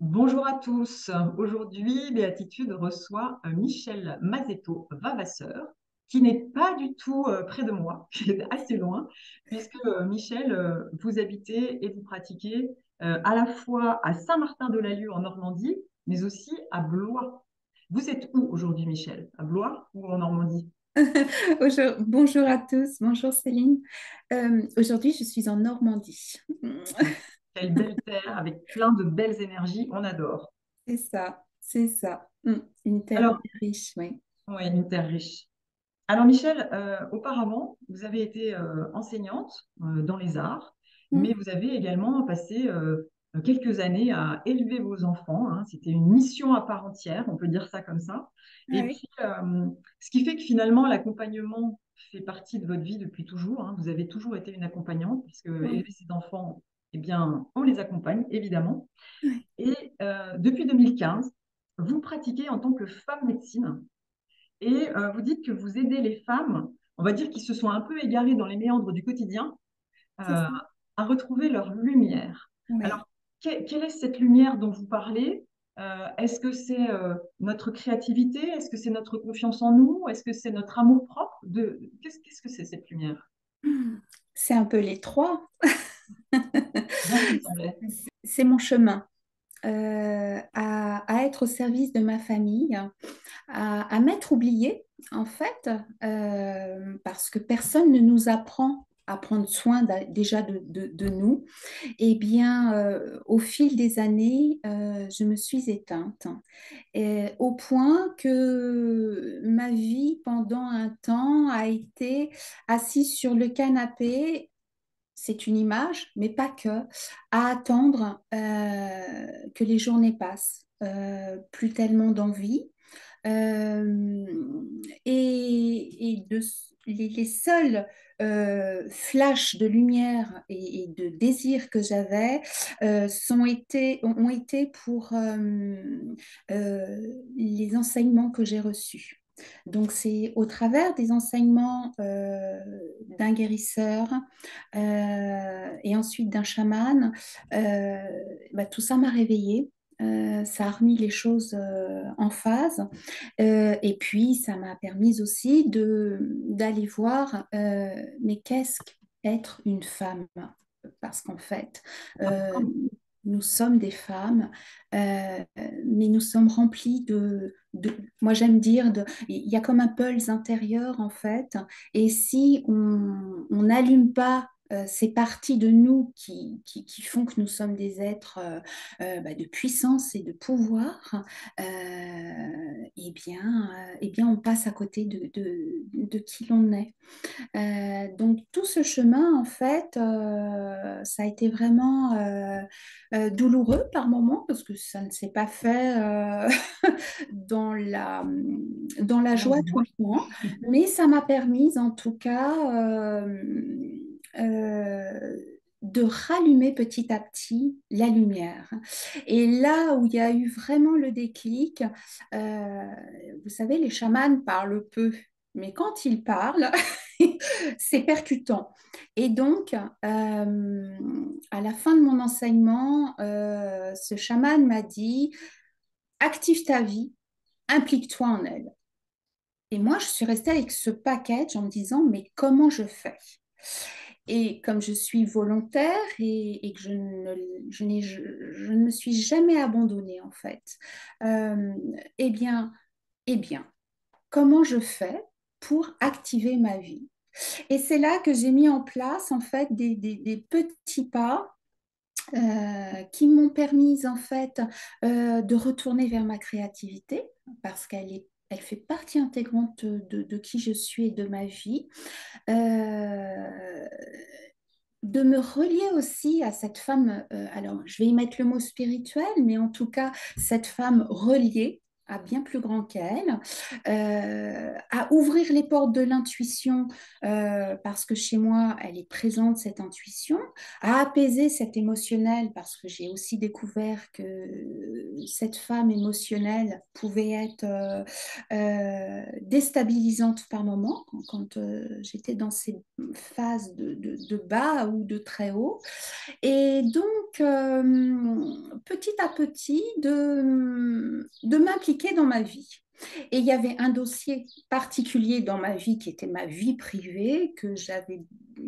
Bonjour à tous. Aujourd'hui, Béatitude reçoit Michel Mazetto, Vavasseur, qui n'est pas du tout près de moi, qui est assez loin, puisque Michel, vous habitez et vous pratiquez à la fois à Saint-Martin-de-la-Lue en Normandie, mais aussi à Blois. Vous êtes où aujourd'hui, Michel? À Blois ou en Normandie? Bonjour à tous, bonjour Céline. Aujourd'hui, je suis en Normandie. Quelle belle terre avec plein de belles énergies, on adore. C'est ça, c'est ça. Une terre Alors, bien riche, oui. ouais, une terre riche. Alors Michel, auparavant, vous avez été enseignante dans les arts, mais Mm. vous avez également passé quelques années à élever vos enfants, hein. C'était une mission à part entière, on peut dire ça comme ça. Ah Et oui, puis, ce qui fait que finalement, l'accompagnement fait partie de votre vie depuis toujours, hein. Vous avez toujours été une accompagnante, puisque oui, élever ses enfants, eh bien, on les accompagne, évidemment. oui, Et depuis 2015, vous pratiquez en tant que femme médecine. Et vous dites que vous aidez les femmes, on va dire, qui se sont un peu égarées dans les méandres du quotidien, c'est euh, ça. à retrouver leur lumière. Oui. Alors, quelle est cette lumière dont vous parlez? Est-ce que c'est notre créativité? Est-ce que c'est notre confiance en nous? Est-ce que c'est notre amour-propre? Qu'est-ce que c'est cette lumière? C'est un peu les trois. Bien ce qui me semblait. C'est mon chemin. À être au service de ma famille, à m'être oubliée, en fait, parce que personne ne nous apprend à prendre soin déjà de nous. Eh bien, au fil des années, je me suis éteinte. Et au point que ma vie, pendant un temps, a été assise sur le canapé, c'est une image, mais pas que, à attendre que les journées passent. Plus tellement d'envie. Euh, les seuls flashs de lumière et de désir que j'avais ont été pour les enseignements que j'ai reçus. Donc, c'est au travers des enseignements d'un guérisseur et ensuite d'un chaman, euh, tout ça m'a réveillée. Ça a remis les choses en phase. Et puis, ça m'a permis aussi d'aller voir, mais qu'est-ce qu'être une femme? Parce qu'en fait, euh, nous sommes des femmes, mais nous sommes remplis moi j'aime dire, il y a comme un pulse intérieur en fait, et si on n'allume pas ces parties de nous qui font que nous sommes des êtres de puissance et de pouvoir, eh bien, on passe à côté de qui l'on est. Donc, tout ce chemin, en fait, ça a été vraiment douloureux par moments parce que ça ne s'est pas fait dans dans la Dans la joie tout joie. le temps, mais ça m'a permis, en tout cas, euh, de rallumer petit à petit la lumière. Et là où il y a eu vraiment le déclic, euh, vous savez, les chamans parlent peu, mais quand ils parlent, c'est percutant. Et donc, à la fin de mon enseignement, ce chaman m'a dit, active ta vie, implique-toi en elle. Et moi, je suis restée avec ce package en me disant, mais comment je fais? Et comme je suis volontaire et que je ne me suis jamais abandonnée, en fait, euh, eh bien, eh bien, comment je fais pour activer ma vie? Et c'est là que j'ai mis en place, en fait, des petits pas qui m'ont permis en fait de retourner vers ma créativité parce elle fait partie intégrante de qui je suis et de ma vie. Euh, de me relier aussi à cette femme, alors je vais y mettre le mot spirituel, mais en tout cas, cette femme reliée. à bien plus grand qu'elle, à ouvrir les portes de l'intuition, parce que chez moi, elle est présente, cette intuition, à apaiser cet émotionnel, parce que j'ai aussi découvert que cette femme émotionnelle pouvait être déstabilisante par moment, quand j'étais dans ces phases de bas ou de très haut. Et donc, petit à petit, de m'impliquer dans ma vie. Et il y avait un dossier particulier dans ma vie qui était ma vie privée,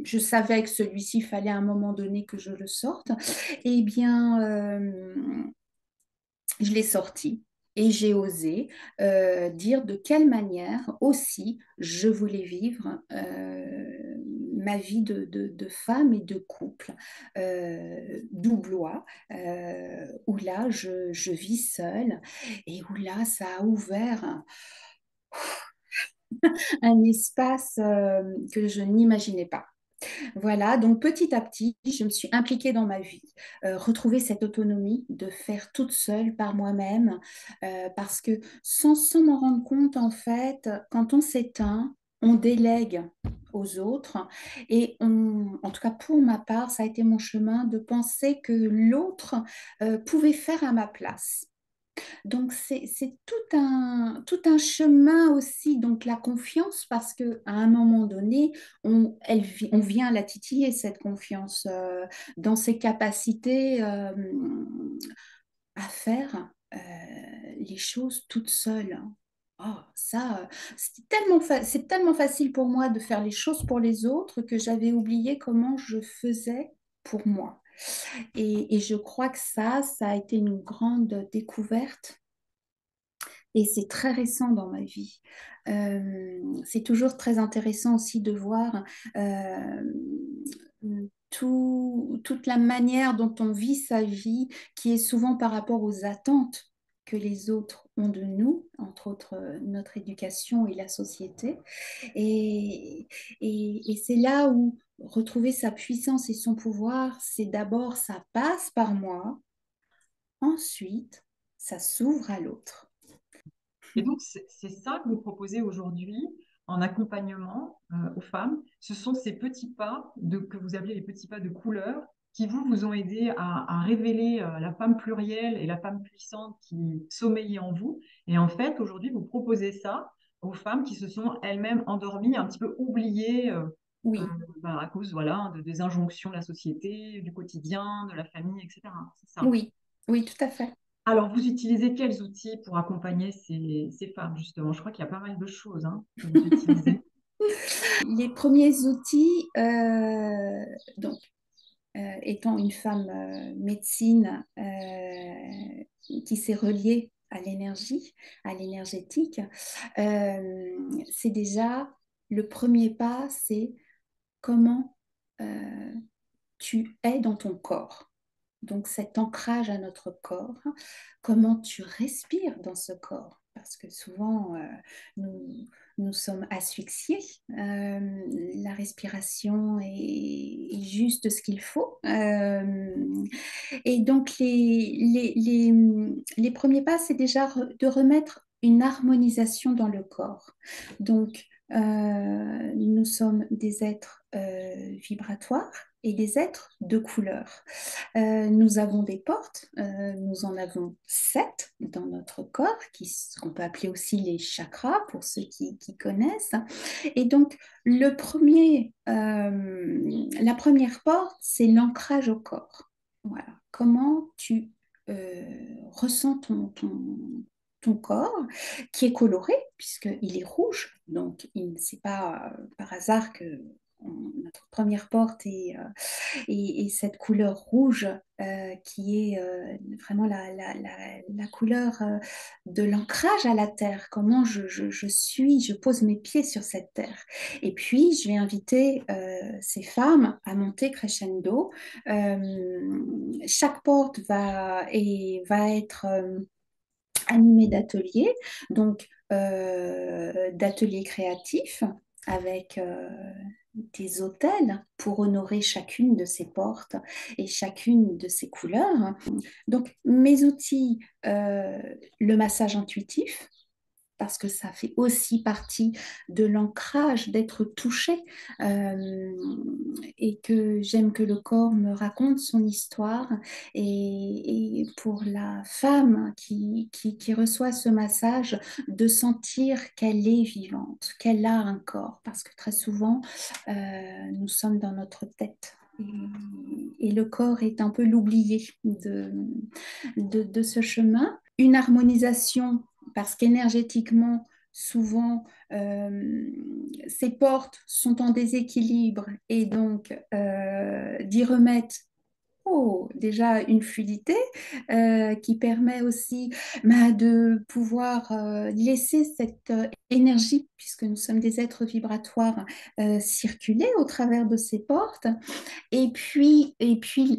je savais que celui-ci, il fallait à un moment donné que je le sorte. Eh bien, je l'ai sorti et j'ai osé dire de quelle manière aussi je voulais vivre ma vie de femme et de couple doublois, où là je vis seule et où là ça a ouvert un espace que je n'imaginais pas. Voilà, donc petit à petit, je me suis impliquée dans ma vie, retrouver cette autonomie de faire toute seule par moi-même, parce que sans m'en rendre compte, en fait, quand on s'éteint, on délègue aux autres et en tout cas pour ma part, ça a été mon chemin de penser que l'autre pouvait faire à ma place. Donc, c'est tout un chemin aussi, donc la confiance, parce qu'à un moment donné, on vient la titiller, cette confiance, dans ses capacités à faire les choses toute seule. Oh, ça, c'est tellement facile pour moi de faire les choses pour les autres que j'avais oublié comment je faisais pour moi. Et je crois que ça a été une grande découverte et c'est très récent dans ma vie. C'est toujours très intéressant aussi de voir euh, toute la manière dont on vit sa vie, qui est souvent par rapport aux attentes que les autres ont de nous, entre autres notre éducation et la société. Et, et c'est là où retrouver sa puissance et son pouvoir, c'est d'abord ça passe par moi, ensuite ça s'ouvre à l'autre. Et donc, c'est ça que vous proposez aujourd'hui en accompagnement aux femmes. Ce sont ces petits pas que vous appelez les petits pas de couleur qui vous ont aidé à révéler la femme plurielle et la femme puissante qui sommeillait en vous. Et en fait, aujourd'hui, vous proposez ça aux femmes qui se sont elles-mêmes endormies, un petit peu oubliées euh, Oui. à cause voilà, des injonctions de la société, du quotidien, de la famille, etc. C'est ça. Oui, oui, tout à fait. Alors, vous utilisez quels outils pour accompagner ces femmes, justement? Je crois qu'il y a pas mal de choses que vous utilisez. Les premiers outils, donc, étant une femme médecine qui s'est reliée à l'énergie, à l'énergétique, c'est déjà le premier pas, c'est comment tu es dans ton corps. Donc cet ancrage à notre corps, comment tu respires dans ce corps, parce que souvent nous sommes asphyxiés. La respiration est juste ce qu'il faut. Et donc les premiers pas, c'est déjà de remettre une harmonisation dans le corps. Donc nous sommes des êtres vibratoires et des êtres de couleur. Nous avons des portes, nous en avons 7 dans notre corps, qu'on peut appeler aussi les chakras pour ceux qui connaissent. Et donc, la première porte, c'est l'ancrage au corps. Voilà. Comment tu ressens ton corps, qui est coloré, puisqu'il est rouge. Donc, c'est pas par hasard que notre première porte et cette couleur rouge qui est vraiment la couleur de l'ancrage à la terre, comment je pose mes pieds sur cette terre. Et puis, je vais inviter ces femmes à monter crescendo. Chaque porte va être animée d'ateliers, donc d'ateliers créatifs avec des autels pour honorer chacune de ces portes et chacune de ces couleurs. Donc, mes outils, le massage intuitif, parce que ça fait aussi partie de l'ancrage, d'être touché, et que j'aime que le corps me raconte son histoire. Et pour la femme qui reçoit ce massage, de sentir qu'elle est vivante, qu'elle a un corps, parce que très souvent, nous sommes dans notre tête. Et le corps est un peu l'oublié de ce chemin. Une harmonisation parce qu'énergétiquement, souvent, ces portes sont en déséquilibre et donc d'y remettre déjà une fluidité qui permet aussi de pouvoir laisser cette énergie, puisque nous sommes des êtres vibratoires, circuler au travers de ces portes.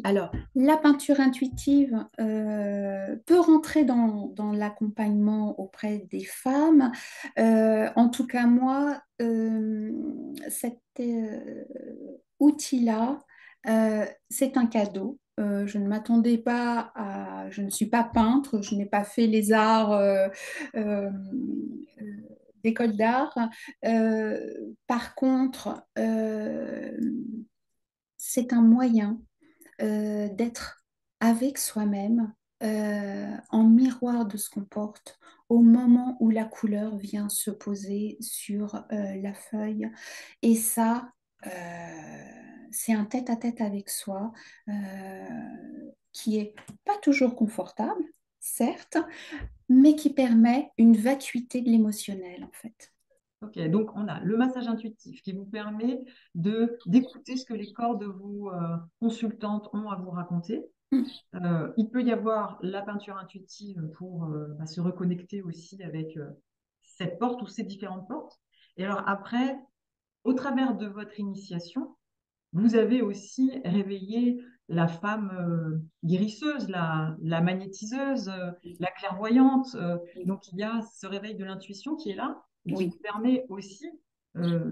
Alors, la peinture intuitive peut rentrer dans l'accompagnement auprès des femmes. En tout cas, moi, cet outil-là, c'est un cadeau. Je ne m'attendais pas à... Je ne suis pas peintre, je n'ai pas fait les arts euh, d'école d'art. Par contre, c'est un moyen d'être avec soi-même en miroir de ce qu'on porte au moment où la couleur vient se poser sur la feuille. Et ça, c'est un tête-à-tête avec soi qui est pas toujours confortable, certes, mais qui permet une vacuité de l'émotionnel en fait. Ok, donc on a le massage intuitif qui vous permet de d'écouter ce que les corps de vos consultantes ont à vous raconter. Mm. Il peut y avoir la peinture intuitive pour se reconnecter aussi avec cette porte ou ces différentes portes. Et alors après, au travers de votre initiation, vous avez aussi réveillé la femme guérisseuse, la magnétiseuse, la clairvoyante. Donc il y a ce réveil de l'intuition qui est là et qui Oui, vous permet aussi euh,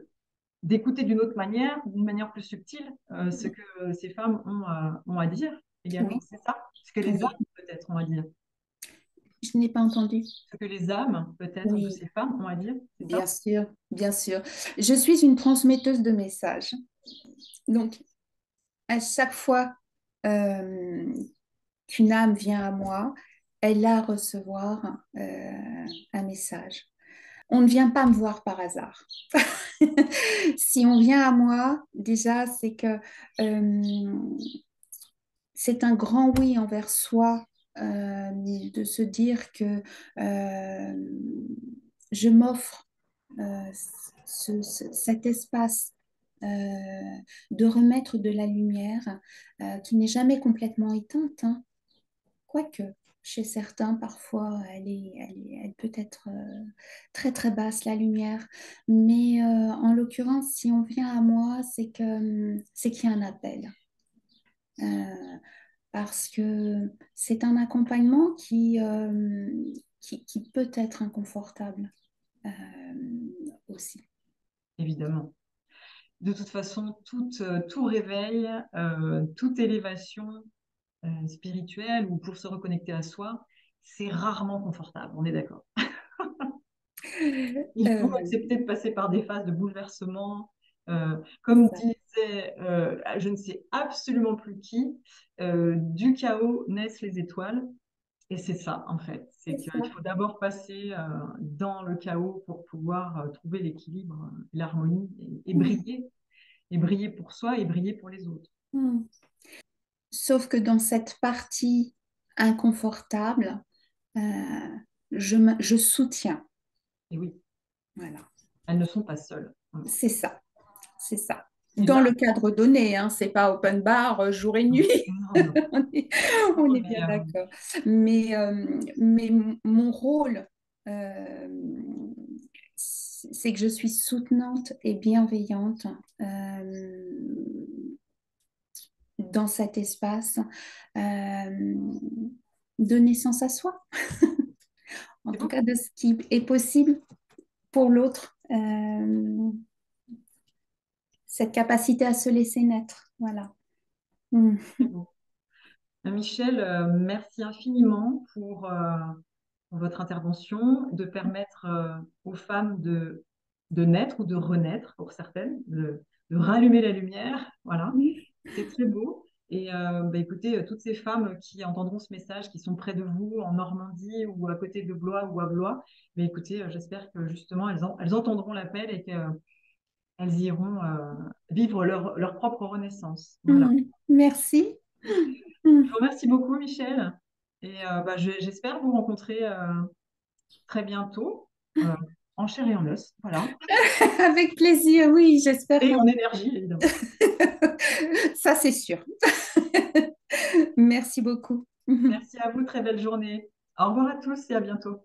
d'écouter d'une manière plus subtile, ce que ces femmes ont à dire également. oui, C'est ça? Ce que les oui. âmes peut-être ont à dire. Je n'ai pas entendu. Ce que les âmes peut-être de Oui, ces femmes ont à dire. C'est bien ça? sûr, bien sûr. Je suis une transmetteuse de messages. Donc, à chaque fois euh, qu'une âme vient à moi, elle a à recevoir un message. On ne vient pas me voir par hasard. Si on vient à moi, déjà, c'est que c'est un grand oui envers soi, de se dire que euh, je m'offre cet espace euh, de remettre de la lumière qui n'est jamais complètement éteinte, hein. Quoique, chez certains, parfois, elle peut être très très basse, la lumière. Mais en l'occurrence, si on vient à moi, c'est qu'il y a un appel. Euh, Parce que c'est un accompagnement qui peut être inconfortable euh, aussi. Évidemment. De toute façon, tout réveil, toute élévation spirituelle ou pour se reconnecter à soi, c'est rarement confortable, on est d'accord. Il faut Euh, accepter de passer par des phases de bouleversement. c'est Comme ça. disait, je ne sais absolument plus qui, du chaos naissent les étoiles. Et c'est ça, en fait. C'est C'est qu'il ça. faut d'abord passer dans le chaos pour pouvoir trouver l'équilibre, l'harmonie Mm. et briller pour soi et briller pour les autres. Mm. Sauf que dans cette partie inconfortable, euh, je soutiens. Et oui, Voilà, elles ne sont pas seules. c'est ça, c'est ça. Et Dans là, le cadre donné, hein, c'est pas open bar jour et nuit. non, non. on est, on Non, est mais, bien d'accord. Mais mon rôle, euh, c'est que je suis soutenante et bienveillante dans cet espace euh, de naissance à soi, en c'est tout beau. cas de ce qui est possible pour l'autre. cette capacité à se laisser naître. Voilà. Mm. Très beau. Michel, merci infiniment pour votre intervention, de permettre aux femmes de naître ou de renaître, pour certaines, de rallumer la lumière. Voilà, c'est très beau. Et bah, écoutez, toutes ces femmes qui entendront ce message, qui sont près de vous, en Normandie ou à côté de Blois ou à Blois, mais écoutez, j'espère que justement, elles entendront l'appel et qu'elles iront vivre leur propre renaissance. Voilà. Mm. Merci. Je Mm. vous remercie beaucoup, Michel. Et bah, j'espère vous rencontrer très bientôt, euh, en chair et en os. Voilà. Avec plaisir, oui, j'espère Et qu'on... en énergie, évidemment. Ça, c'est sûr. Merci beaucoup. Merci à vous, très belle journée. Au revoir à tous et à bientôt.